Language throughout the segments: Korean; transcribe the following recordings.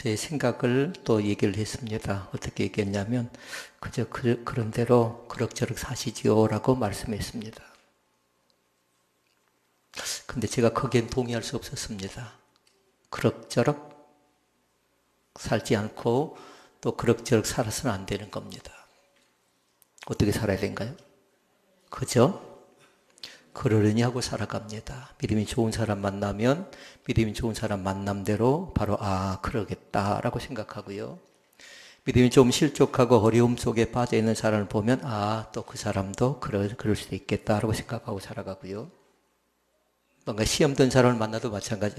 제 생각을 또 얘기를 했습니다. 어떻게 얘기했냐면 그저 그런 대로 그럭저럭 사시지요 라고 말씀했습니다. 근데 제가 거기엔 동의할 수 없었습니다. 그럭저럭 살지 않고 또 그럭저럭 살아서는 안 되는 겁니다. 어떻게 살아야 되는가요? 그저 그러려니 하고 살아갑니다. 믿음이 좋은 사람 만나면 믿음이 좋은 사람 만남대로 바로 그러겠다라고 생각하고요. 믿음이 좀 실족하고 어려움 속에 빠져 있는 사람을 보면 또 그 사람도 그럴 수도 있겠다라고 생각하고 살아가고요. 뭔가 시험 든 사람을 만나도 마찬가지.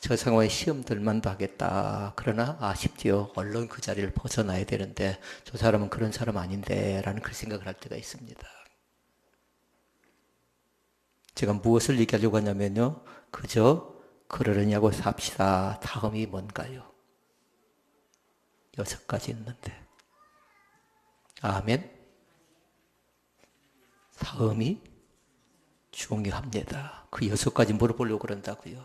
저 상황에 시험 들만도 하겠다. 그러나 아쉽지요. 얼른 그 자리를 벗어나야 되는데 저 사람은 그런 사람 아닌데 라는 그 생각을 할 때가 있습니다. 제가 무엇을 얘기하려고 하냐면요. 그저 그러려냐고 삽시다. 다음이 뭔가요? 6가지 있는데. 아멘. 다음이 중요합니다. 그 6가지 물어보려고 그런다고요.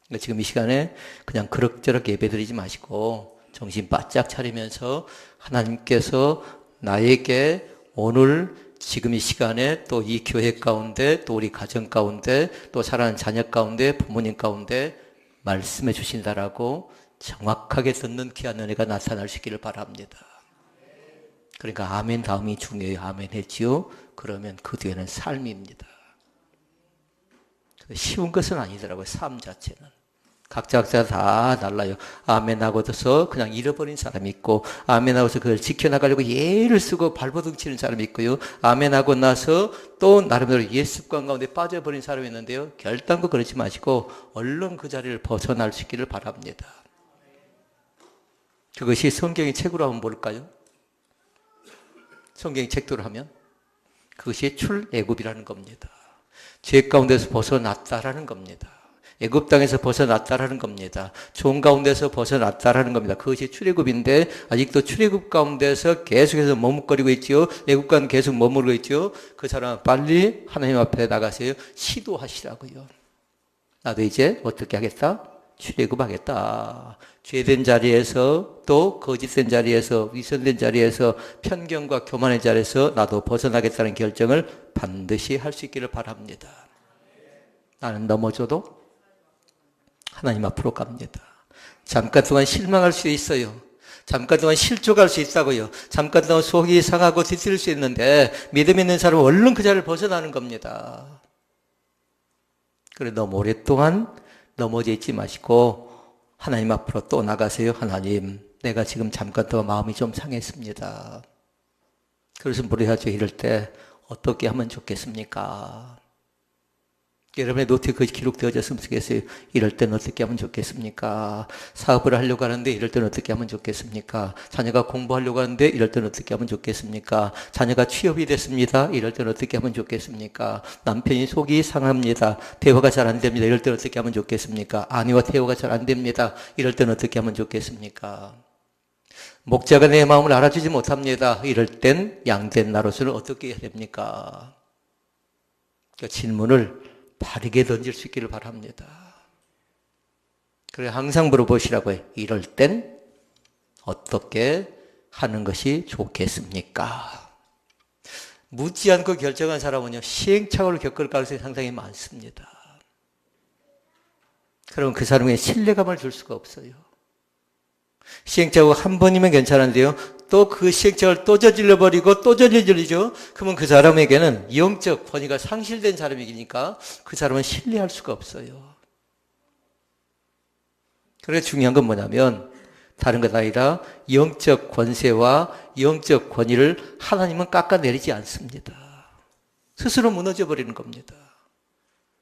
그러니까 지금 이 시간에 그냥 그럭저럭 예배드리지 마시고 정신 바짝 차리면서 하나님께서 나에게 오늘 지금 이 시간에 또 이 교회 가운데 또 우리 가정 가운데 또 사랑하는 자녀 가운데 부모님 가운데 말씀해 주신다라고 정확하게 듣는 귀한 은혜가 나타날 수 있기를 바랍니다. 그러니까 아멘 다음이 중요해요. 아멘 했지요. 그러면 그 뒤에는 삶입니다. 쉬운 것은 아니더라고요. 삶 자체는. 각자 다 달라요. 아멘 하고서 그냥 잃어버린 사람이 있고 아멘 하고서 그걸 지켜나가려고 예를 쓰고 발버둥 치는 사람이 있고요. 아멘 하고 나서 또 나름대로 옛 습관 가운데 빠져버린 사람이 있는데요. 결단코 그러지 마시고 얼른 그 자리를 벗어날 수 있기를 바랍니다. 그것이 성경의 책으로 하면 뭘까요? 성경의 책대로 하면 그것이 출애굽이라는 겁니다. 죄 가운데서 벗어났다라는 겁니다. 애굽 땅에서 벗어났다라는 겁니다. 종 가운데서 벗어났다라는 겁니다. 그것이 출애굽인데 아직도 출애굽 가운데서 계속해서 머뭇거리고 있지요. 애굽과는 계속 머무르고 있지요. 그 사람은 빨리 하나님 앞에 나가세요. 시도하시라고요. 나도 이제 어떻게 하겠다? 출애굽하겠다. 죄된 자리에서 또 거짓된 자리에서 위선된 자리에서 편견과 교만의 자리에서 나도 벗어나겠다는 결정을 반드시 할 수 있기를 바랍니다. 나는 넘어져도 하나님 앞으로 갑니다. 잠깐 동안 실망할 수 있어요. 잠깐 동안 실족할 수 있다고요. 잠깐 동안 속이 상하고 뒤틀릴 수 있는데 믿음 있는 사람은 얼른 그 자리를 벗어나는 겁니다. 그래 너무 오랫동안 넘어져 있지 마시고 하나님 앞으로 또 나가세요. 하나님, 내가 지금 잠깐 동안 마음이 좀 상했습니다. 그래서 물어야죠. 이럴 때 어떻게 하면 좋겠습니까? 여러분의 노트에 그것이 기록되어졌으면 좋겠어요. 이럴 때는 어떻게 하면 좋겠습니까? 사업을 하려고 하는데 이럴 때는 어떻게 하면 좋겠습니까? 자녀가 공부하려고 하는데 이럴 때는 어떻게 하면 좋겠습니까? 자녀가 취업이 됐습니다. 이럴 때는 어떻게 하면 좋겠습니까? 남편이 속이 상합니다. 대화가 잘 안 됩니다. 이럴 때는 어떻게 하면 좋겠습니까? 아내와 대화가 잘 안 됩니다. 이럴 때는 어떻게 하면 좋겠습니까? 목자가 내 마음을 알아주지 못합니다. 이럴 땐 양된 나로서는 어떻게 해야 됩니까? 그 질문을 바르게 던질 수 있기를 바랍니다. 그래 항상 물어보시라고 해요. 이럴 땐 어떻게 하는 것이 좋겠습니까? 묻지 않고 결정한 사람은요. 시행착오를 겪을 가능성이 상당히 많습니다. 그럼 그 사람에게 신뢰감을 줄 수가 없어요. 시행착오 한 번이면 괜찮은데요. 또 그 시행착오를 또 저질러버리고 또 저질러죠. 그러면 그 사람에게는 영적 권위가 상실된 사람이니까 그 사람은 신뢰할 수가 없어요. 그래서 중요한 건 뭐냐면 다른 것 아니라 영적 권세와 영적 권위를 하나님은 깎아내리지 않습니다. 스스로 무너져 버리는 겁니다.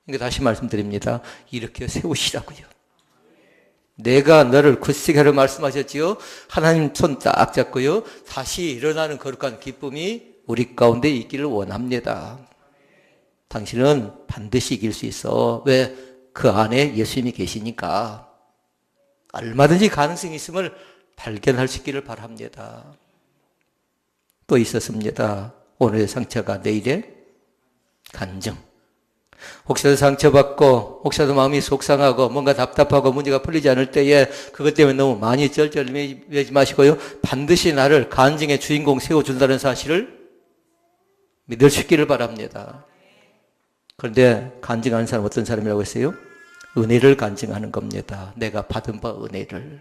그러니까 다시 말씀드립니다. 이렇게 세우시라고요. 내가 너를 굳세게 하려 말씀하셨지요. 하나님 손 딱 잡고요. 다시 일어나는 거룩한 기쁨이 우리 가운데 있기를 원합니다. 당신은 반드시 이길 수 있어. 왜? 그 안에 예수님이 계시니까. 얼마든지 가능성이 있음을 발견할 수 있기를 바랍니다. 또 있었습니다. 오늘의 상처가 내일의 간증. 혹시라도 상처받고 혹시라도 마음이 속상하고 뭔가 답답하고 문제가 풀리지 않을 때에 그것 때문에 너무 많이 쩔쩔매지 마시고요. 반드시 나를 간증의 주인공 세워준다는 사실을 믿을 수 있기를 바랍니다. 그런데 간증하는 사람은 어떤 사람이라고 했어요? 은혜를 간증하는 겁니다. 내가 받은 바 은혜를.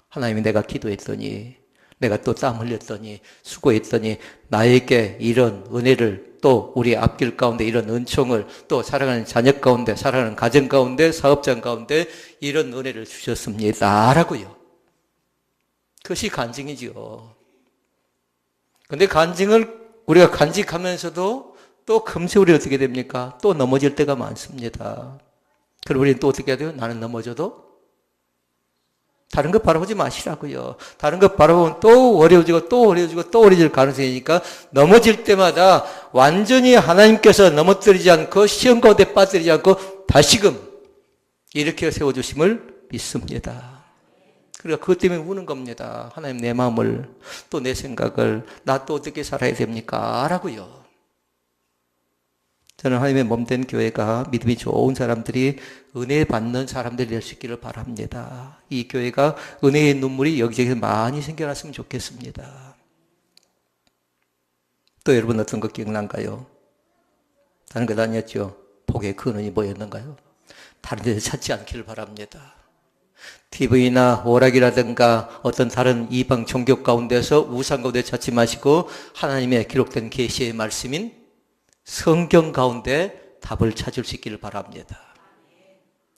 하나님이 내가 기도했더니 내가 또 땀 흘렸더니 수고했더니 나에게 이런 은혜를 또 우리 앞길 가운데 이런 은총을 또 사랑하는 자녀 가운데 사랑하는 가정 가운데 사업장 가운데 이런 은혜를 주셨습니다 라고요. 그것이 간증이죠. 그런데 간증을 우리가 간직하면서도 또 금세 우리 어떻게 됩니까? 또 넘어질 때가 많습니다. 그럼 우리는 또 어떻게 해야 돼요? 나는 넘어져도 다른 것 바라보지 마시라고요. 다른 것 바라보면 또 어려워지고 또 어려워지고 또 어려워질 가능성이니까 넘어질 때마다 완전히 하나님께서 넘어뜨리지 않고 시험 가운데 빠뜨리지 않고 다시금 일으켜 세워주심을 믿습니다. 그러니까 그것 때문에 우는 겁니다. 하나님 내 마음을 또 내 생각을 나 또 어떻게 살아야 됩니까? 라고요. 저는 하나님의 몸된 교회가 믿음이 좋은 사람들이 은혜 받는 사람들이 될 수 있기를 바랍니다. 이 교회가 은혜의 눈물이 여기저기서 많이 생겨났으면 좋겠습니다. 또 여러분 어떤 거 기억난가요? 다른 것 아니었죠? 복의 근원이 뭐였는가요? 다른 데서 찾지 않기를 바랍니다. TV나 오락이라든가 어떤 다른 이방 종교 가운데서 우상 가운데 찾지 마시고 하나님의 기록된 계시의 말씀인 성경 가운데 답을 찾을 수 있기를 바랍니다.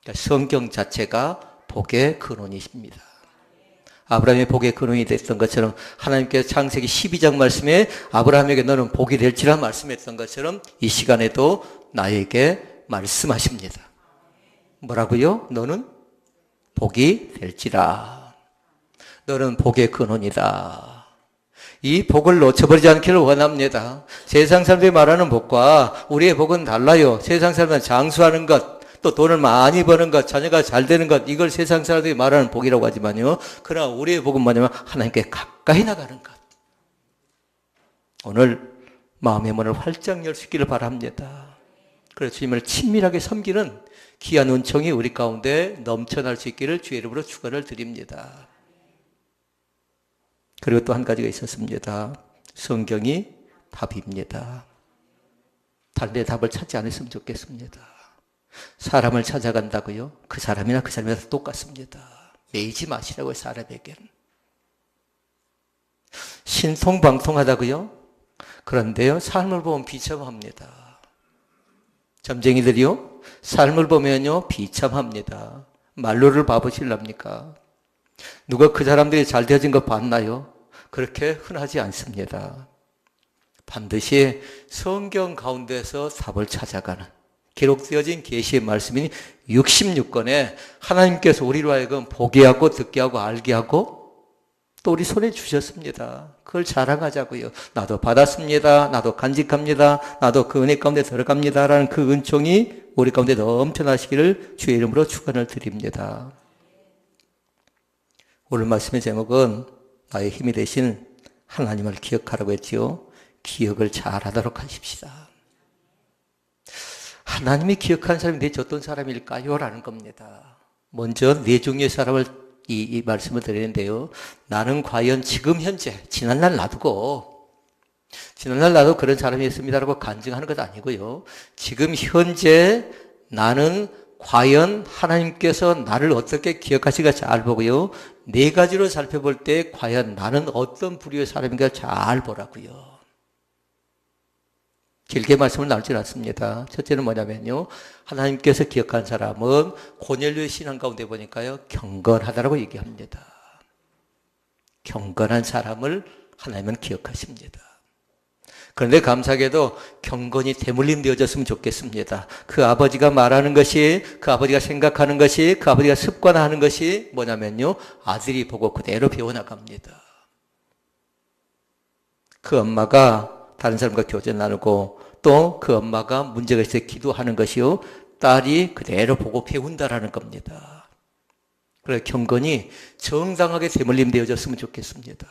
그러니까 성경 자체가 복의 근원이십니다. 아브라함의 복의 근원이 됐던 것처럼 하나님께서 창세기 12장 말씀에 아브라함에게 너는 복이 될지라 말씀했던 것처럼 이 시간에도 나에게 말씀하십니다. 뭐라고요? 너는 복이 될지라. 너는 복의 근원이다. 이 복을 놓쳐버리지 않기를 원합니다. 세상 사람들이 말하는 복과 우리의 복은 달라요. 세상 사람들은 장수하는 것, 또 돈을 많이 버는 것, 자녀가 잘 되는 것, 이걸 세상 사람들이 말하는 복이라고 하지만요. 그러나 우리의 복은 뭐냐면 하나님께 가까이 나가는 것. 오늘 마음의 문을 활짝 열 수 있기를 바랍니다. 그래서 주님을 친밀하게 섬기는 귀한 은총이 우리 가운데 넘쳐날 수 있기를 주의 이름으로 축원을 드립니다. 그리고 또 한 가지가 있었습니다. 성경이 답입니다. 다른 데 답을 찾지 않았으면 좋겠습니다. 사람을 찾아간다고요? 그 사람이나 그 사람이나 똑같습니다. 매이지 마시라고요, 사람에게는. 신통방통하다고요? 그런데요, 삶을 보면 비참합니다. 점쟁이들이요, 삶을 보면요, 비참합니다. 말로를 봐보실랍니까? 누가 그 사람들이 잘 되어진 거 봤나요? 그렇게 흔하지 않습니다. 반드시 성경 가운데서 답을 찾아가는 기록되어진 계시의 말씀인 66권에 하나님께서 우리로 하여금 보게 하고 듣게 하고 알게 하고 또 우리 손에 주셨습니다. 그걸 자랑하자고요. 나도 받았습니다. 나도 간직합니다. 나도 그 은혜 가운데 들어갑니다. 라는 그 은총이 우리 가운데 넘쳐나시기를 주의 이름으로 축원을 드립니다. 오늘 말씀의 제목은 나의 힘이 되신 하나님을 기억하라고 했지요. 기억을 잘하도록 하십시다. 하나님이 기억하는 사람이 대체 어떤 사람일까요? 라는 겁니다. 먼저 네 종류의 사람을 이 말씀을 드리는데요. 나는 과연 지금 현재 지난날 놔두고 그런 사람이었습니다라고 간증하는 것 아니고요. 지금 현재 나는 과연 하나님께서 나를 어떻게 기억하시가 잘 보고요. 네 가지로 살펴볼 때 과연 나는 어떤 부류의 사람인가 잘 보라고요. 길게 말씀을 나누지 않습니다. 첫째는 뭐냐면요. 하나님께서 기억한 사람은 고넬료의 신앙 가운데 보니까요. 경건하다라고 얘기합니다. 경건한 사람을 하나님은 기억하십니다. 그런데 감사하게도 경건이 대물림 되어졌으면 좋겠습니다. 그 아버지가 말하는 것이, 그 아버지가 생각하는 것이, 그 아버지가 습관화하는 것이 뭐냐면요. 아들이 보고 그대로 배워나갑니다. 그 엄마가 다른 사람과 교제 나누고 또 그 엄마가 문제가 있을 때 기도하는 것이요. 딸이 그대로 보고 배운다라는 겁니다. 그래서 경건이 정당하게 대물림 되어졌으면 좋겠습니다.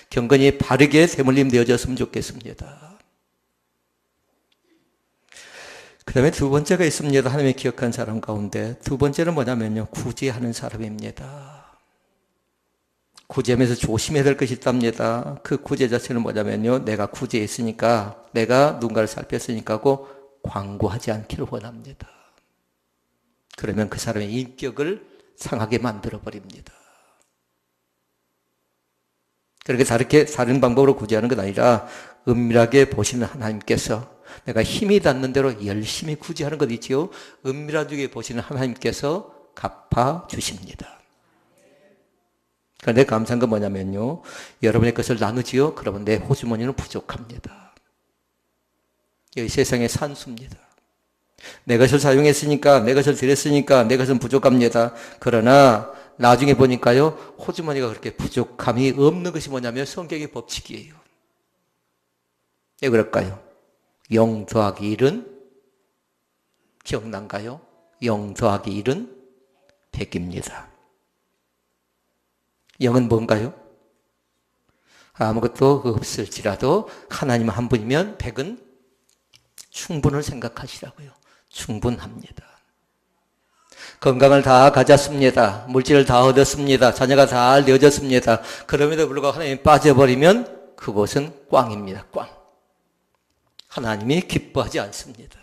경건이 바르게 대물림 되어졌으면 좋겠습니다. 그 다음에 두 번째가 있습니다. 하나님이 기억한 사람 가운데 두 번째는 뭐냐면요, 구제하는 사람입니다. 구제하면서 조심해야 될 것이 있답니다. 그 구제 자체는 뭐냐면요, 내가 구제했으니까, 내가 누군가를 살폈으니까 하고 광고하지 않기를 원합니다. 그러면 그 사람의 인격을 상하게 만들어버립니다. 그렇게 다른 방법으로 구제하는 건 아니라 은밀하게 보시는 하나님께서 내가 힘이 닿는 대로 열심히 구제하는 것 있지요. 은밀하게 보시는 하나님께서 갚아주십니다. 그런데 감사한 건 뭐냐면요, 여러분의 것을 나누지요. 그러면 내 호주머니는 부족합니다. 여기 세상의 산수입니다. 내 것을 사용했으니까, 내 것을 드렸으니까 내 것은 부족합니다. 그러나 나중에 보니까요, 호주머니가 그렇게 부족함이 없는 것이 뭐냐면 성경의 법칙이에요. 왜 그럴까요? 0 더하기 1은 기억난가요? 0 더하기 1은 100입니다. 0은 뭔가요? 아무것도 없을지라도 하나님 한 분이면 100은 충분을 생각하시라고요. 충분합니다. 건강을 다 가졌습니다. 물질을 다 얻었습니다. 자녀가 다 되어졌습니다. 그럼에도 불구하고 하나님이 빠져버리면 그곳은 꽝입니다. 꽝. 하나님이 기뻐하지 않습니다.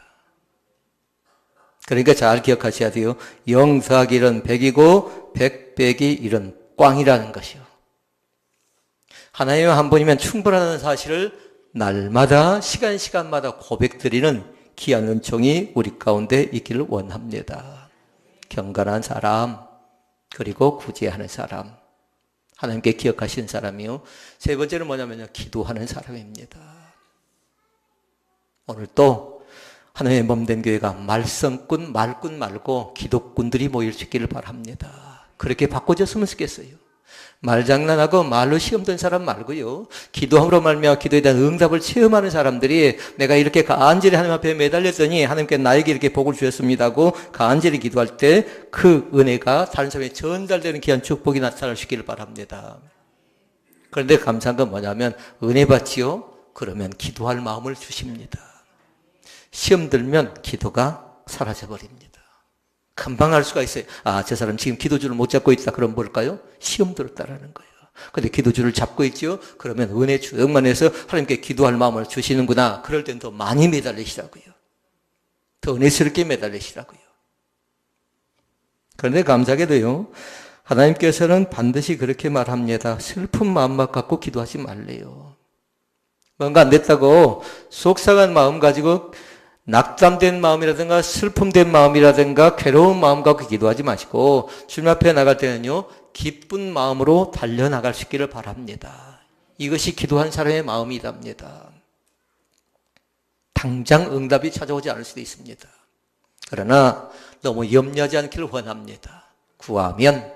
그러니까 잘 기억하셔야 돼요. 0 더하기 1은 100이고 100 빼기 1은 꽝이라는 것이요. 하나님 한 분이면 충분하다는 사실을 날마다 시간마다 고백드리는 귀한 은총이 우리 가운데 있기를 원합니다. 경건한 사람, 그리고 구제하는 사람, 하나님께 기억하시는 사람이요. 세 번째는 뭐냐면요, 기도하는 사람입니다. 오늘 또 하나님의 몸된 교회가 말썽꾼 말고 기도꾼들이 모일 수 있기를 바랍니다. 그렇게 바꿔줬으면 좋겠어요. 말장난하고 말로 시험 든 사람 말고요, 기도함으로 말미암아 기도에 대한 응답을 체험하는 사람들이 내가 이렇게 간절히 하나님 앞에 매달렸더니 하나님께 나에게 이렇게 복을 주셨습니다고 간절히 기도할 때 그 은혜가 다른 사람에게 전달되는 귀한 축복이 나타날 수 있기를 바랍니다. 그런데 감사한 건 뭐냐면 은혜 받지요? 그러면 기도할 마음을 주십니다. 시험 들면 기도가 사라져버립니다. 금방 알 수가 있어요. 아, 저 사람 지금 기도줄을 못 잡고 있다. 그럼 뭘까요? 시험 들었다라는 거예요. 근데 기도줄을 잡고 있죠? 그러면 은혜 주역만 해서 하나님께 기도할 마음을 주시는구나. 그럴 땐 더 많이 매달리시라고요. 더 은혜스럽게 매달리시라고요. 그런데 감사하게도요, 하나님께서는 반드시 그렇게 말합니다. 슬픈 마음만 갖고 기도하지 말래요. 뭔가 안 됐다고 속상한 마음 가지고 낙담된 마음이라든가 슬픔된 마음이라든가 괴로운 마음 갖고 기도하지 마시고 주님 앞에 나갈 때는요, 기쁜 마음으로 달려나갈 수 있기를 바랍니다. 이것이 기도한 사람의 마음이답니다. 당장 응답이 찾아오지 않을 수도 있습니다. 그러나 너무 염려하지 않기를 원합니다. 구하면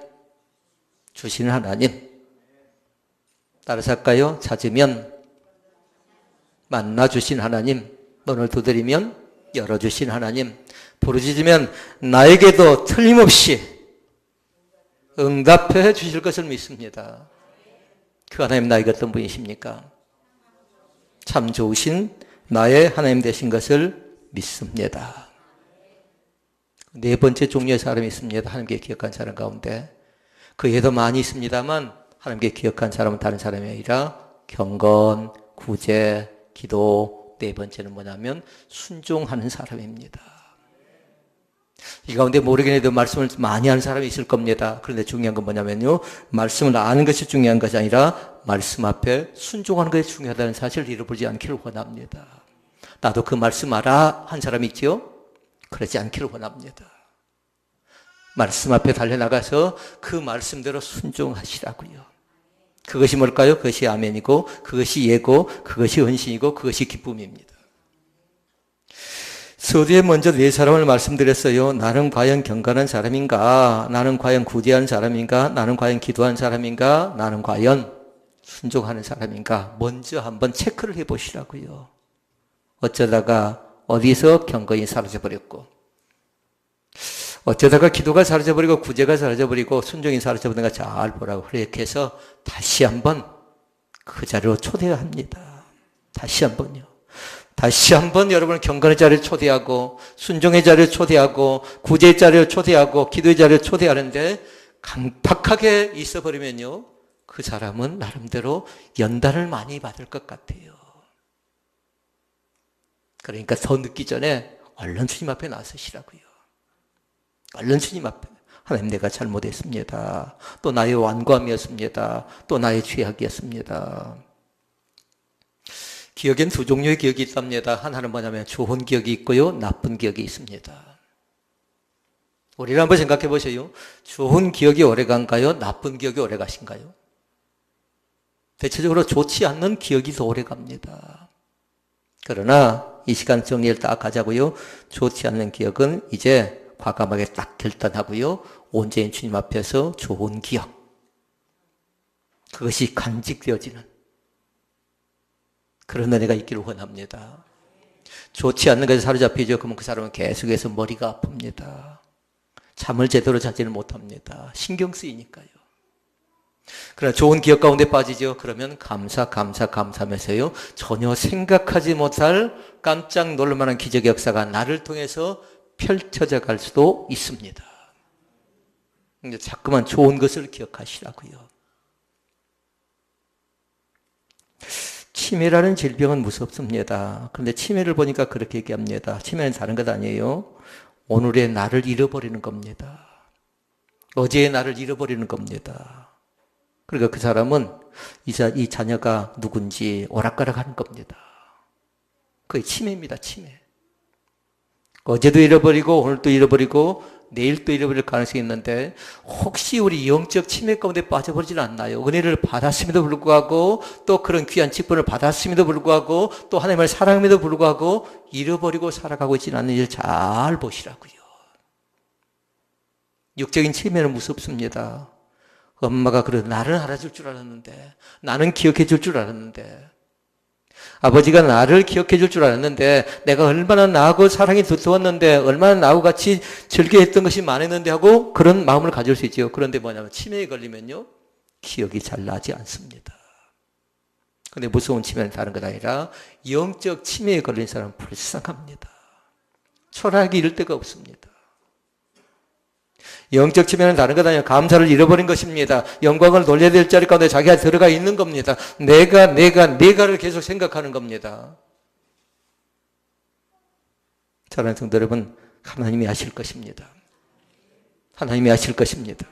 주시는 하나님, 따라서 할까요? 찾으면 만나주신 하나님, 문을 두드리면 열어주신 하나님, 부르짖으면 나에게도 틀림없이 응답해 주실 것을 믿습니다. 그 하나님 나에게 어떤 분이십니까? 참 좋으신 나의 하나님 되신 것을 믿습니다. 네 번째 종류의 사람이 있습니다. 하나님께 기억한 사람 가운데. 그 외에도 많이 있습니다만 하나님께 기억한 사람은 다른 사람이 아니라 경건, 구제, 기도, 네 번째는 뭐냐면 순종하는 사람입니다. 이 가운데 모르긴 해도 말씀을 많이 하는 사람이 있을 겁니다. 그런데 중요한 건 뭐냐면요, 말씀을 아는 것이 중요한 것이 아니라 말씀 앞에 순종하는 것이 중요하다는 사실을 잃어버리지 않기를 원합니다. 나도 그 말씀 알아 한 사람이 있죠? 그러지 않기를 원합니다. 말씀 앞에 달려나가서 그 말씀대로 순종하시라고요. 그것이 뭘까요? 그것이 아멘이고, 그것이 예고, 그것이 헌신이고, 그것이 기쁨입니다. 서두에 먼저 네 사람을 말씀드렸어요. 나는 과연 경건한 사람인가? 나는 과연 구제한 사람인가? 나는 과연 기도한 사람인가? 나는 과연 순종하는 사람인가? 먼저 한번 체크를 해보시라고요. 어쩌다가 어디서 경건이 사라져버렸고, 어쩌다가 기도가 사라져버리고 구제가 사라져버리고 순종이 사라져버리는가 잘 보라고. 그렇게 해서 다시 한번 그 자리로 초대합니다. 다시 한번요. 다시 한번 여러분을 경건의 자리를 초대하고 순종의 자리를 초대하고 구제의 자리를 초대하고 기도의 자리를 초대하는데 강팍하게 있어버리면요, 그 사람은 나름대로 연단을 많이 받을 것 같아요. 그러니까 더 늦기 전에 얼른 주님 앞에 나서시라고요. 얼른 주님 앞에, 하나님 내가 잘못했습니다. 또 나의 완고함이었습니다. 또 나의 죄악이었습니다. 기억엔 두 종류의 기억이 있답니다. 하나는 뭐냐면 좋은 기억이 있고요, 나쁜 기억이 있습니다. 우리를 한번 생각해 보세요. 좋은 기억이 오래간가요? 나쁜 기억이 오래가신가요? 대체적으로 좋지 않는 기억이 더 오래갑니다. 그러나 이 시간 정리를 딱 하자고요. 좋지 않는 기억은 이제 과감하게 딱 결단하고요, 온전히 주님 앞에서 좋은 기억, 그것이 간직되어지는 그런 은혜가 있기를 원합니다. 좋지 않는 것에 사로잡히죠. 그러면 그 사람은 계속해서 머리가 아픕니다. 잠을 제대로 자지를 못합니다. 신경 쓰이니까요. 그러나 좋은 기억 가운데 빠지죠. 그러면 감사하면서요, 전혀 생각하지 못할 깜짝 놀랄 만한 기적의 역사가 나를 통해서 펼쳐져 갈 수도 있습니다. 이제 자꾸만 좋은 것을 기억하시라고요. 치매라는 질병은 무섭습니다. 그런데 치매를 보니까 그렇게 얘기합니다. 치매는 다른 것 아니에요. 오늘의 나를 잃어버리는 겁니다. 어제의 나를 잃어버리는 겁니다. 그러니까 그 사람은 이 자녀가 누군지 오락가락하는 겁니다. 그게 치매입니다. 치매. 어제도 잃어버리고 오늘도 잃어버리고 내일도 잃어버릴 가능성이 있는데, 혹시 우리 영적 치매 가운데 빠져버리진 않나요? 은혜를 받았음에도 불구하고, 또 그런 귀한 직분을 받았음에도 불구하고, 또 하나님을 사랑함에도 불구하고 잃어버리고 살아가고 있지는 않는지 잘 보시라고요. 육적인 치매는 무섭습니다. 엄마가 그래도 나는 알아줄 줄 알았는데, 나는 기억해 줄 줄 알았는데, 아버지가 나를 기억해 줄 줄 알았는데, 내가 얼마나 나하고 사랑이 두터웠는데, 얼마나 나하고 같이 즐겨했던 것이 많았는데 하고 그런 마음을 가질 수 있죠. 그런데 뭐냐면 치매에 걸리면요, 기억이 잘 나지 않습니다. 그런데 무서운 치매는 다른 것 아니라 영적 치매에 걸린 사람은 불쌍합니다. 초라하게 이를 데가 없습니다. 영적 치매는 다른 것 아니라 감사를 잃어버린 것입니다. 영광을 돌려야 될 자리 가운데 자기가 들어가 있는 겁니다. 내가를 계속 생각하는 겁니다. 사랑하는 성도 여러분, 하나님이 아실 것입니다. 하나님이 아실 것입니다.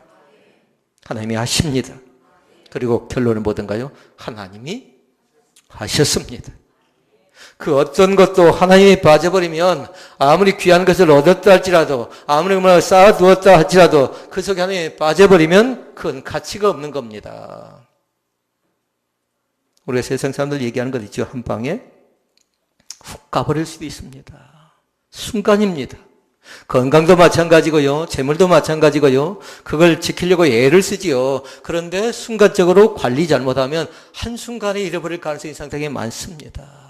하나님이 아십니다. 그리고 결론은 뭐든가요? 하나님이 하셨습니다. 그 어떤 것도 하나님이 빠져버리면 아무리 귀한 것을 얻었다 할지라도, 아무리 뭐 쌓아두었다 할지라도 그 속에 하나님이 빠져버리면 그건 가치가 없는 겁니다. 우리가 세상 사람들 얘기하는 것 있죠. 한 방에 훅 가버릴 수도 있습니다. 순간입니다. 건강도 마찬가지고요. 재물도 마찬가지고요. 그걸 지키려고 애를 쓰지요. 그런데 순간적으로 관리 잘못하면 한순간에 잃어버릴 가능성이 상당히 많습니다.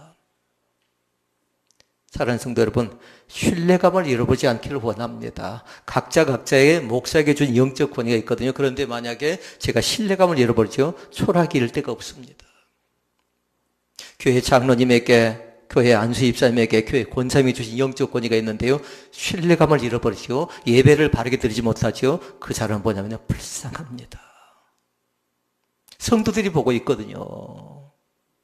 사랑하는 성도 여러분, 신뢰감을 잃어버리지 않기를 원합니다. 각자의 목사에게 준 영적 권위가 있거든요. 그런데 만약에 제가 신뢰감을 잃어버리죠, 초라하게 잃을 데가 없습니다. 교회 장로님에게, 교회 안수 집사님에게 교회 권사님이 주신 영적 권위가 있는데요, 신뢰감을 잃어버리죠, 예배를 바르게 드리지 못하죠, 그 사람은 뭐냐면요, 불쌍합니다. 성도들이 보고 있거든요.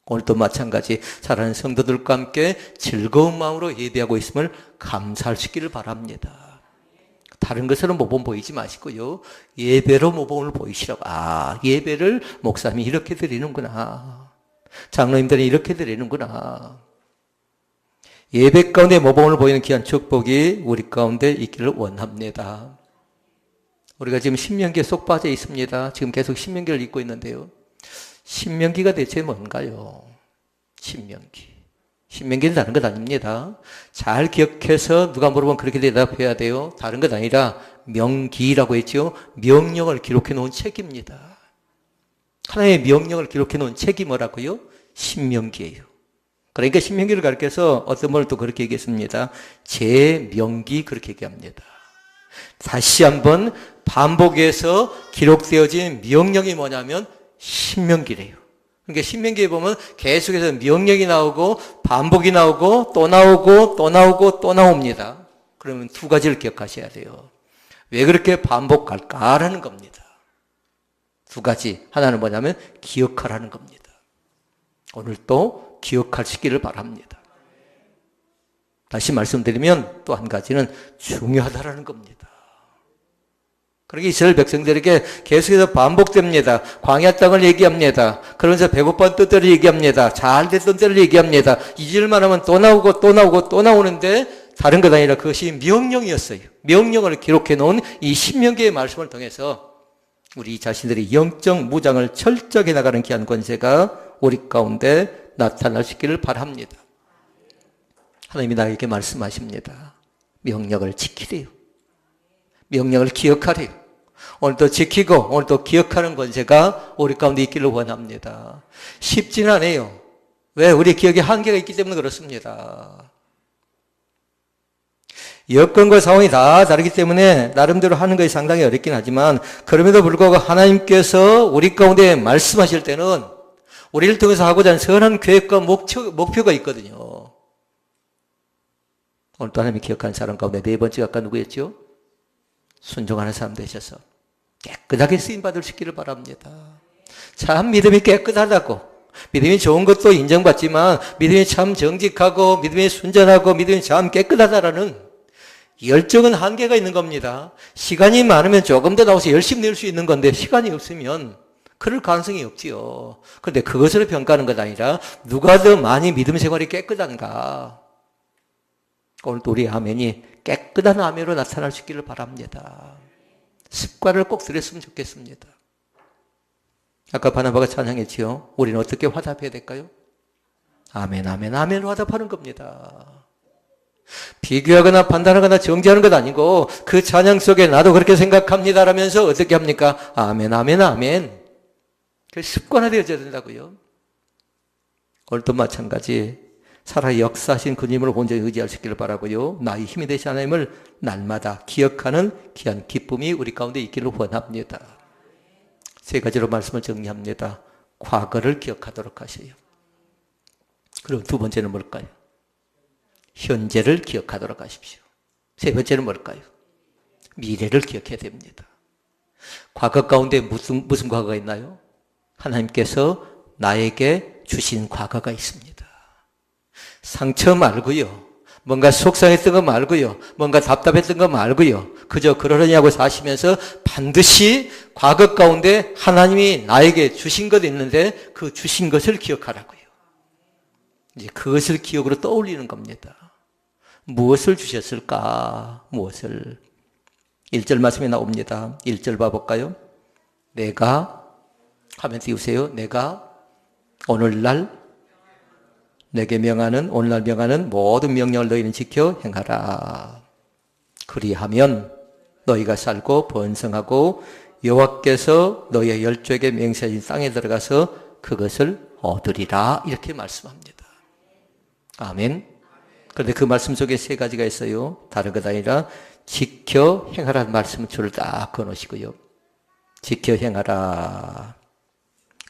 오늘도 마찬가지 사랑하는 성도들과 함께 즐거운 마음으로 예배하고 있음을 감사할 수 있기를 바랍니다. 다른 것으로 모범 보이지 마시고요, 예배로 모범을 보이시라고. 예배를 목사님이 이렇게 드리는구나, 장로님들이 이렇게 드리는구나. 예배 가운데 모범을 보이는 귀한 축복이 우리 가운데 있기를 원합니다. 우리가 지금 신명기에 쏙 빠져 있습니다. 지금 계속 신명기를 읽고 있는데요, 신명기가 대체 뭔가요? 신명기는 다른 것 아닙니다. 잘 기억해서 누가 물어보면 그렇게 대답해야 돼요. 다른 것 아니라 명기라고 했죠. 명령을 기록해 놓은 책입니다. 하나님의 명령을 기록해 놓은 책이 뭐라고요? 신명기예요. 그러니까 신명기를 가르쳐서 어떤 분을 또 그렇게 얘기했습니다. 제명기, 그렇게 얘기합니다. 다시 한번 반복해서 기록되어진 명령이 뭐냐면 신명기래요. 그러니까 신명기에 보면 계속해서 명령이 나오고 반복이 나오고 또 나오고 또 나오고 또 나옵니다. 그러면 두 가지를 기억하셔야 돼요. 왜 그렇게 반복할까라는 겁니다. 두 가지. 하나는 뭐냐면 기억하라는 겁니다. 오늘 또 기억하시기를 바랍니다. 다시 말씀드리면 또 한 가지는 중요하다라는 겁니다. 그렇게 이스라엘 백성들에게 계속해서 반복됩니다. 광야 땅을 얘기합니다. 그러면서 배고팠던 때를 얘기합니다. 잘 됐던 때를 얘기합니다. 잊을만 하면 또 나오고 또 나오고 또 나오는데 다른 것 아니라 그것이 명령이었어요. 명령을 기록해 놓은 이 신명기의 말씀을 통해서 우리 자신들의 영적 무장을 철저하게 나가는 귀한 권세가 우리 가운데 나타날 수 있기를 바랍니다. 하나님이 나에게 말씀하십니다. 명령을 지키래요. 명령을 기억하래요. 오늘도 지키고 오늘도 기억하는 권세가 우리 가운데 있기를 원합니다. 쉽지는 않아요. 왜? 우리 기억에 한계가 있기 때문에 그렇습니다. 여건과 상황이 다 다르기 때문에 나름대로 하는 것이 상당히 어렵긴 하지만 그럼에도 불구하고 하나님께서 우리 가운데 말씀하실 때는 우리를 통해서 하고자 하는 선한 계획과 목표가 있거든요. 오늘 또 하나님이 기억하는 사람 가운데 네 번째가 아까 누구였죠? 순종하는 사람 되셔서 깨끗하게 쓰임받을 수 있기를 바랍니다. 참 믿음이 깨끗하다고, 믿음이 좋은 것도 인정받지만 믿음이 참 정직하고 믿음이 순전하고 믿음이 참 깨끗하다라는 열정은 한계가 있는 겁니다. 시간이 많으면 조금 더 나와서 열심히 낼 수 있는 건데 시간이 없으면 그럴 가능성이 없지요. 그런데 그것으로 평가하는 것 아니라 누가 더 많이 믿음 생활이 깨끗한가. 오늘도 우리 아멘이 깨끗한 아멘으로 나타날 수 있기를 바랍니다. 습관을 꼭 들였으면 좋겠습니다. 아까 바나바가 찬양했지요. 우리는 어떻게 화답해야 될까요? 아멘, 아멘, 아멘으로 화답하는 겁니다. 비교하거나 판단하거나 정죄하는 것 아니고 그 찬양 속에 나도 그렇게 생각합니다 라면서 어떻게 합니까? 아멘, 아멘, 아멘. 그 습관화되어져야 된다고요. 오늘도 마찬가지 살아 역사하신 그님을 온전히 의지할 수 있기를 바라고요. 나의 힘이 되신 하나님을 날마다 기억하는 귀한 기쁨이 우리 가운데 있기를 원합니다. 세 가지로 말씀을 정리합니다. 과거를 기억하도록 하세요. 그리고 두 번째는 뭘까요? 현재를 기억하도록 하십시오. 세 번째는 뭘까요? 미래를 기억해야 됩니다. 과거 가운데 무슨 과거가 있나요? 하나님께서 나에게 주신 과거가 있습니다. 상처 말고요. 뭔가 속상했던 거 말고요. 뭔가 답답했던 거 말고요. 그저 그러려냐고 사시면서 반드시 과거 가운데 하나님이 나에게 주신 것이 있는데 그 주신 것을 기억하라고요. 이제 그것을 기억으로 떠올리는 겁니다. 무엇을 주셨을까? 무엇을? 1절 말씀이 나옵니다. 1절 봐볼까요? 내가 하면 띄우세요. 내가 오늘날 내게 명하는 오늘날 명하는 모든 명령을 너희는 지켜 행하라. 그리하면 너희가 살고 번성하고 여호와께서 너희의 열조에게 맹세하신 땅에 들어가서 그것을 얻으리라. 이렇게 말씀합니다. 아멘. 그런데 그 말씀 속에 세 가지가 있어요. 다른 것 아니라 지켜 행하라는 말씀을 줄을 딱 그어놓으시고요. 지켜 행하라.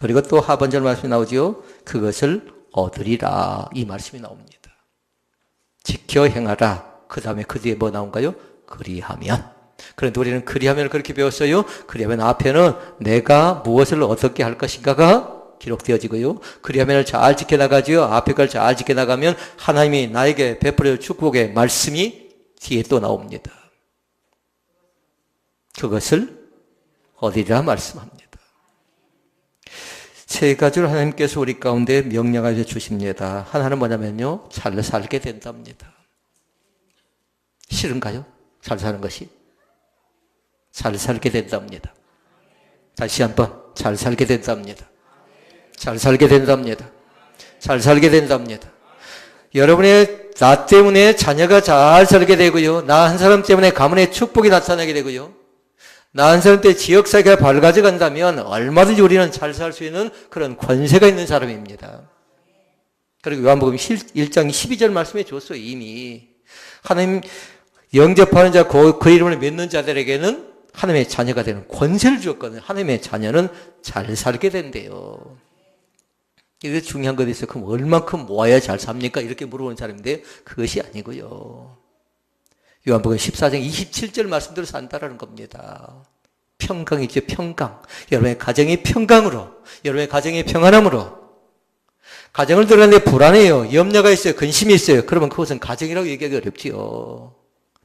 그리고 또 하반절 말씀이 나오죠. 그것을 얻으리라. 이 말씀이 나옵니다. 지켜 행하라. 그 다음에 그 뒤에 뭐 나온가요? 그리하면. 그런데 우리는 그리하면을 그렇게 배웠어요. 그리하면 앞에는 내가 무엇을 어떻게 할 것인가가 기록되어지고요. 그리하면을 잘 지켜나가지요. 앞에 걸 잘 지켜나가면 하나님이 나에게 베풀어 축복의 말씀이 뒤에 또 나옵니다. 그것을 얻으리라 말씀합니다. 세 가지를 하나님께서 우리 가운데 명령하여 주십니다. 하나는 뭐냐면요. 잘 살게 된답니다. 싫은가요? 잘 사는 것이? 잘 살게 된답니다. 다시 한번 잘 살게 된답니다. 잘 살게 된답니다. 잘 살게 된답니다. 여러분의 나 때문에 자녀가 잘 살게 되고요. 나 한 사람 때문에 가문의 축복이 나타나게 되고요. 나 한 사람 때 지역사회가 밝아져 간다면 얼마든지 우리는 잘 살 수 있는 그런 권세가 있는 사람입니다. 그리고 요한복음 1장 12절 말씀해 줬어요. 이미 하나님 영접하는 자, 그 이름을 믿는 자들에게는 하나님의 자녀가 되는 권세를 주었거든요. 하나님의 자녀는 잘 살게 된대요. 이게 중요한 것이 있어요. 그럼 얼만큼 모아야 잘 삽니까? 이렇게 물어보는 사람인데 그것이 아니고요. 요한복음 14장 27절 말씀대로 산다라는 겁니다. 평강이죠. 평강. 여러분의 가정이 평강으로, 여러분의 가정이 평안함으로. 가정을 들어가는데 불안해요. 염려가 있어요. 근심이 있어요. 그러면 그것은 가정이라고 얘기하기 어렵지요.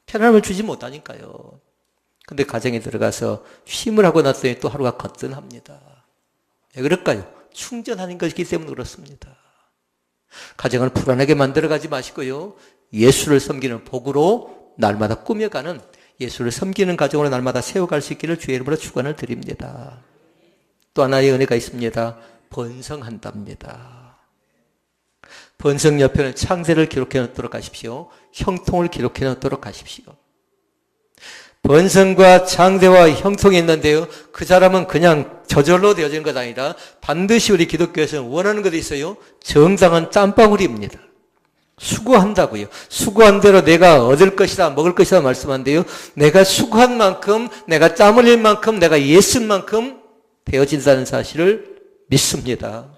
편안함을 주지 못하니까요. 근데 가정에 들어가서 쉼을 하고 났더니 또 하루가 거뜬합니다. 왜 그럴까요? 충전하는 것이기 때문에 그렇습니다. 가정을 불안하게 만들어가지 마시고요. 예수를 섬기는 복으로 날마다 꾸며가는, 예수를 섬기는 가정으로 날마다 세워갈 수 있기를 주의 이름으로 축원을 드립니다. 또 하나의 은혜가 있습니다. 번성한답니다. 번성 옆에는 창세를 기록해 놓도록 하십시오. 형통을 기록해 놓도록 하십시오. 번성과 창세와 형통이 있는데요. 그 사람은 그냥 저절로 되어지는 것 아니라 반드시 우리 기독교에서는 원하는 것이 있어요. 정당한 땀방울입니다. 수고한다고요. 수고한 대로 내가 얻을 것이다, 먹을 것이다 말씀한대요. 내가 수고한 만큼, 내가 땀 흘릴 만큼, 내가 예쓴 만큼 되어진다는 사실을 믿습니다.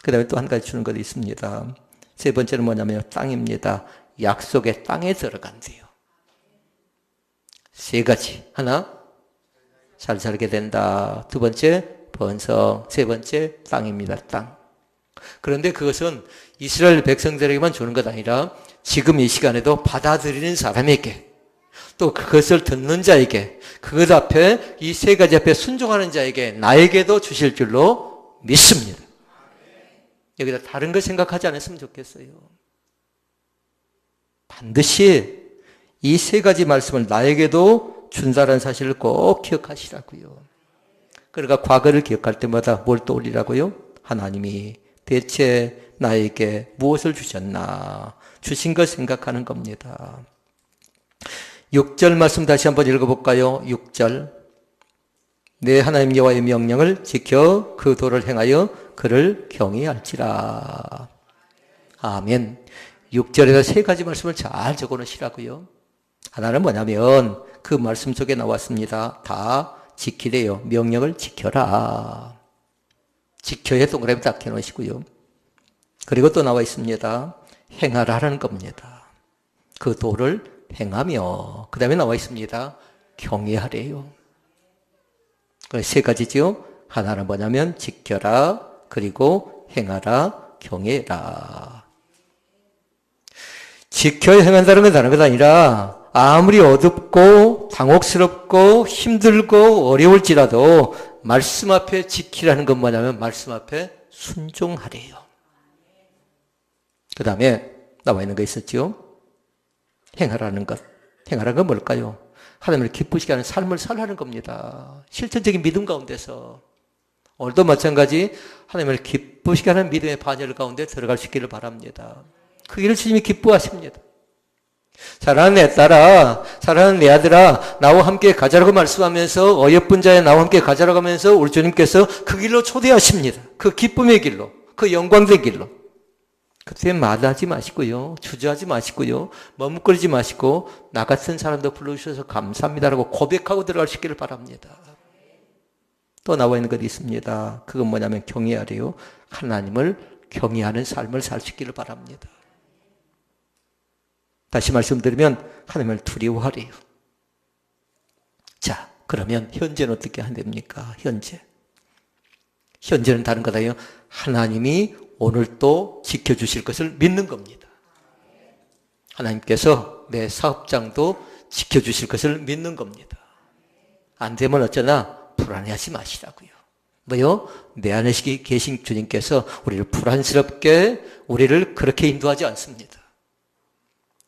그 다음에 또 한 가지 주는 것이 있습니다. 세 번째는 뭐냐면 땅입니다. 약속의 땅에 들어간대요. 세 가지. 하나, 잘 살게 된다. 두 번째, 번성. 세 번째, 땅입니다. 땅. 그런데 그것은 이스라엘 백성들에게만 주는 것 아니라 지금 이 시간에도 받아들이는 사람에게, 또 그것을 듣는 자에게, 그것 앞에, 이 세 가지 앞에 순종하는 자에게, 나에게도 주실 줄로 믿습니다. 여기다 다른 걸 생각하지 않았으면 좋겠어요. 반드시 이 세 가지 말씀을 나에게도 준다는 사실을 꼭 기억하시라고요. 그러니까 과거를 기억할 때마다 뭘 떠올리라고요? 하나님이 대체 나에게 무엇을 주셨나? 주신 걸 생각하는 겁니다. 6절 말씀 다시 한번 읽어볼까요? 6절. 내 하나님 여호와의 명령을 지켜 그 도를 행하여 그를 경외할지라. 아멘. 6절에서 세 가지 말씀을 잘 적어놓으시라고요. 하나는 뭐냐면 그 말씀 속에 나왔습니다. 다 지키래요. 명령을 지켜라. 지켜야 동그라미 딱 해놓으시고요. 그리고 또 나와 있습니다. 행하라는 겁니다. 그 도를 행하며, 그 다음에 나와 있습니다. 경외하래요. 세 가지죠. 하나는 뭐냐면 지켜라, 그리고 행하라, 경외라. 지켜야 행한다는 건 다른 것 아니라 아무리 어둡고 당혹스럽고 힘들고 어려울지라도 말씀 앞에 지키라는 건 뭐냐면 말씀 앞에 순종하래요. 그 다음에 나와 있는 거 있었죠. 행하라는 것. 행하라는 건 뭘까요? 하나님을 기쁘시게 하는 삶을 살라는 겁니다. 실천적인 믿음 가운데서. 오늘도 마찬가지 하나님을 기쁘시게 하는 믿음의 반열 가운데 들어갈 수 있기를 바랍니다. 그 일을 주님이 기뻐하십니다. 사랑하는 내 딸아, 사랑하는 내 아들아, 나와 함께 가자라고 말씀하면서 어여쁜 자에 나와 함께 가자라고 하면서 우리 주님께서 그 길로 초대하십니다. 그 기쁨의 길로, 그 영광의 길로. 그때 마다하지 마시고요. 주저하지 마시고요. 머뭇거리지 마시고 나 같은 사람도 불러주셔서 감사합니다라고 고백하고 들어갈 수 있기를 바랍니다. 또 나와 있는 것이 있습니다. 그건 뭐냐면 경외하래요. 하나님을 경외하는 삶을 살 수 있기를 바랍니다. 다시 말씀드리면 하나님을 두려워하래요. 자, 그러면 현재는 어떻게 하면 됩니까? 현재는 다른 거다. 하나님이 오늘 또 지켜주실 것을 믿는 겁니다. 하나님께서 내 사업장도 지켜주실 것을 믿는 겁니다. 안 되면 어쩌나 불안해하지 마시라고요. 뭐요? 내 안에 계신 주님께서 우리를 불안스럽게, 우리를 그렇게 인도하지 않습니다.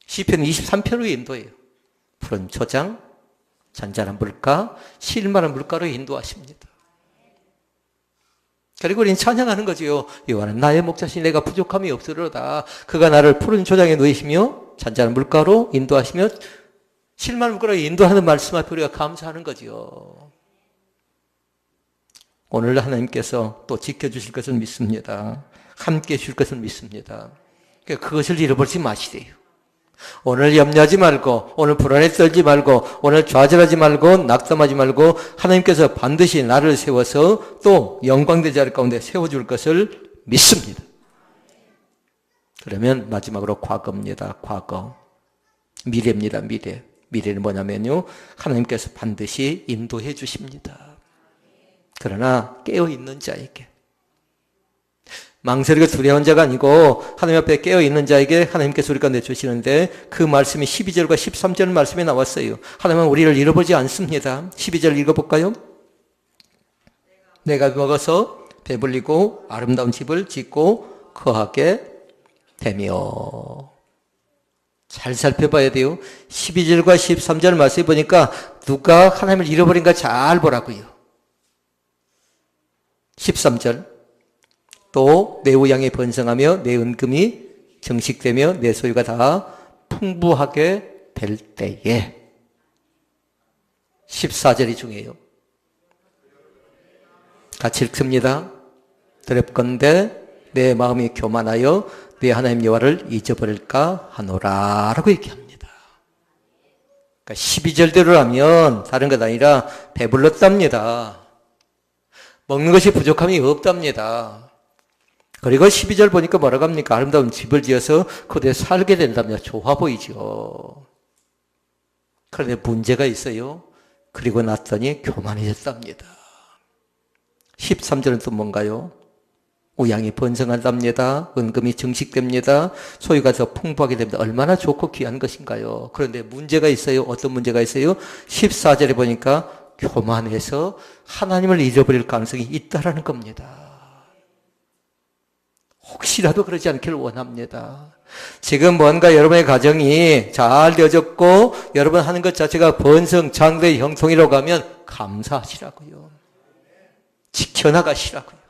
시편 23편으로 인도해요. 푸른 초장, 잔잔한 물가, 실만한 물가로 인도하십니다. 그리고 우리는 찬양하는 거지요. 여호와는 나의 목자시니 내가 부족함이 없으리로다. 그가 나를 푸른 초장에 누이시며 잔잔한 물가로 인도하시며 실만한 물가로 인도하는 말씀 앞에 우리가 감사하는 거지요. 오늘 하나님께서 또 지켜주실 것을 믿습니다. 함께 해주실 것을 믿습니다. 그것을 잃어버리지 마시래요. 오늘 염려하지 말고, 오늘 불안에 떨지 말고, 오늘 좌절하지 말고, 낙담하지 말고 하나님께서 반드시 나를 세워서 또 영광된 자리 가운데 세워줄 것을 믿습니다. 그러면 마지막으로 과거입니다. 과거. 미래입니다. 미래. 미래는 뭐냐면요, 하나님께서 반드시 인도해 주십니다. 그러나 깨어있는 자에게, 망설이고 두려운 자가 아니고 하나님 앞에 깨어있는 자에게 하나님께서 우리 가운데 주시는데, 그 말씀이 12절과 13절 말씀에 나왔어요. 하나님은 우리를 잃어보지 않습니다. 12절 읽어볼까요? 내가 먹어서 배불리고 아름다운 집을 짓고 거하게 되며. 잘 살펴봐야 돼요. 12절과 13절 말씀해 보니까 누가 하나님을 잃어버린가 잘 보라고요. 13절, 또 내 우양이 번성하며 내 은금이 정식되며 내 소유가 다 풍부하게 될 때에. 14절이 중요해요. 같이 읽습니다. 드럽건대 내 마음이 교만하여 내 하나님 여호와를 잊어버릴까 하노라 라고 얘기합니다. 그러니까 12절대로라면 다른 것 아니라 배불렀답니다. 먹는 것이 부족함이 없답니다. 그리고 12절 보니까 뭐라고 합니까? 아름다운 집을 지어서 그곳에 살게 된답니다. 좋아 보이죠. 그런데 문제가 있어요. 그리고 났더니 교만해졌답니다. 13절은 또 뭔가요? 우양이 번성한답니다. 은금이 증식됩니다. 소유가 더 풍부하게 됩니다. 얼마나 좋고 귀한 것인가요? 그런데 문제가 있어요. 어떤 문제가 있어요? 14절에 보니까 교만해서 하나님을 잊어버릴 가능성이 있다라는 겁니다. 혹시라도 그러지 않기를 원합니다. 지금 뭔가 여러분의 가정이 잘 되어졌고 여러분 하는 것 자체가 번성, 장대, 형통이라고 하면 감사하시라고요. 지켜나가시라고요.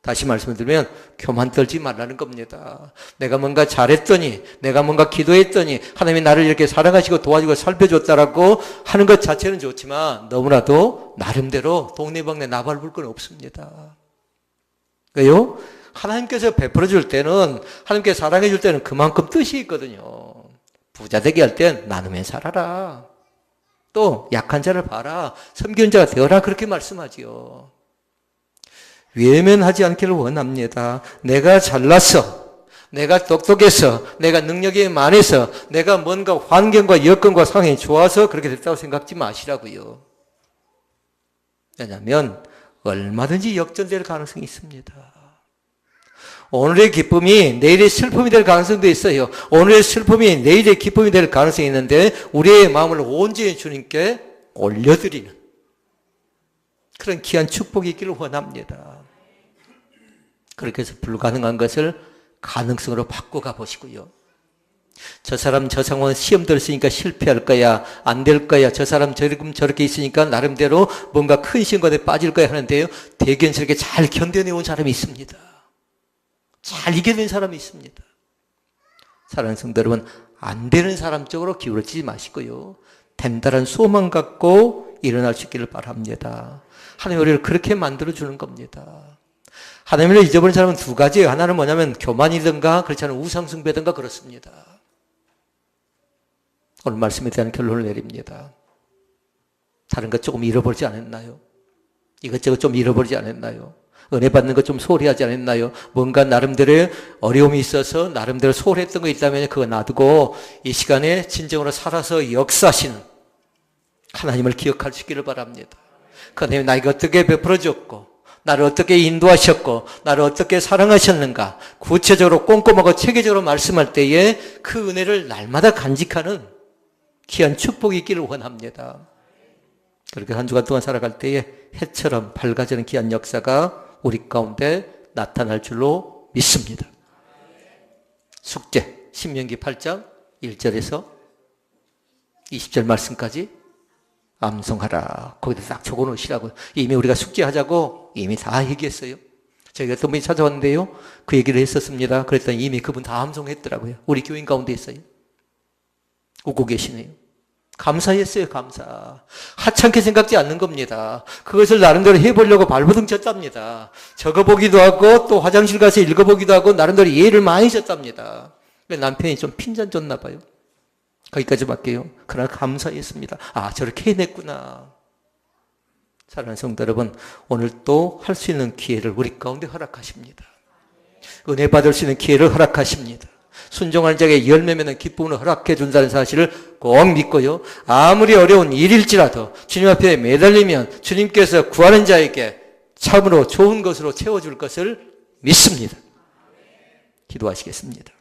다시 말씀을 드리면 교만 떨지 말라는 겁니다. 내가 뭔가 잘했더니, 내가 뭔가 기도했더니 하나님이 나를 이렇게 사랑하시고 도와주고 살펴줬다라고 하는 것 자체는 좋지만 너무나도 나름대로 동네방네 나발볼 건 없습니다. 왜요? 하나님께서 베풀어 줄 때는, 하나님께서 사랑해 줄 때는 그만큼 뜻이 있거든요. 부자 되게 할 땐 나눔에 살아라. 또 약한 자를 봐라. 섬기는 자가 되어라. 그렇게 말씀하지요. 외면하지 않기를 원합니다. 내가 잘났어, 내가 똑똑해서, 내가 능력이 많아서, 내가 뭔가 환경과 여건과 상황이 좋아서 그렇게 됐다고 생각지 마시라고요. 왜냐하면 얼마든지 역전될 가능성이 있습니다. 오늘의 기쁨이 내일의 슬픔이 될 가능성도 있어요. 오늘의 슬픔이 내일의 기쁨이 될 가능성이 있는데 우리의 마음을 온전히 주님께 올려드리는 그런 귀한 축복이 있기를 원합니다. 그렇게 해서 불가능한 것을 가능성으로 바꿔가 보시고요. 저 사람 저 상황은 시험 들었으니까 실패할 거야, 안 될 거야, 저 사람 저렇게 있으니까 나름대로 뭔가 큰 시험관에 빠질 거야 하는데요, 대견스럽게 잘 견뎌내온 사람이 있습니다. 잘 이겨낸 사람이 있습니다. 사랑하는 성도 여러분, 안 되는 사람 쪽으로 기울어지지 마시고요, 된다는 소망 갖고 일어날 수 있기를 바랍니다. 하나님 우리를 그렇게 만들어주는 겁니다. 하나님을 잊어버린 사람은 두 가지예요. 하나는 뭐냐면 교만이든가 그렇지 않은 우상숭배든가 그렇습니다. 오늘 말씀에 대한 결론을 내립니다. 다른 것 조금 잃어버리지 않았나요? 이것저것 좀 잃어버리지 않았나요? 은혜 받는 것 좀 소홀히 하지 않았나요? 뭔가 나름대로의 어려움이 있어서 나름대로 소홀히 했던 거 있다면 그거 놔두고 이 시간에 진정으로 살아서 역사하시는 하나님을 기억할 수 있기를 바랍니다. 그 하나님이 나에게 어떻게 베풀어 줬고 나를 어떻게 인도하셨고 나를 어떻게 사랑하셨는가 구체적으로 꼼꼼하고 체계적으로 말씀할 때에 그 은혜를 날마다 간직하는 귀한 축복이 있기를 원합니다. 그렇게 한 주간 동안 살아갈 때에 해처럼 밝아지는 귀한 역사가 우리 가운데 나타날 줄로 믿습니다. 숙제 신명기 8장 1절에서 20절 말씀까지 암송하라. 거기다 딱 적어놓으시라고요. 이미 우리가 숙제하자고 이미 다 얘기했어요. 저희가 어떤 분이 찾아왔는데요, 그 얘기를 했었습니다. 그랬더니 이미 그분 다 암송했더라고요. 우리 교인 가운데 있어요. 웃고 계시네요. 감사했어요. 감사. 하찮게 생각지 않는 겁니다. 그것을 나름대로 해보려고 발버둥 쳤답니다. 적어보기도 하고 또 화장실 가서 읽어보기도 하고 나름대로 예를 많이 줬답니다. 남편이 좀 핀잔 줬나 봐요. 거기까지 할게요. 그러나 감사했습니다. 아, 저렇게 해냈구나. 사랑하는 성도 여러분, 오늘 또 할 수 있는 기회를 우리 가운데 허락하십니다. 은혜 받을 수 있는 기회를 허락하십니다. 순종하는 자에게 열매 맺는 기쁨을 허락해 준다는 사실을 꼭 믿고요. 아무리 어려운 일일지라도 주님 앞에 매달리면 주님께서 구하는 자에게 참으로 좋은 것으로 채워줄 것을 믿습니다. 기도하시겠습니다.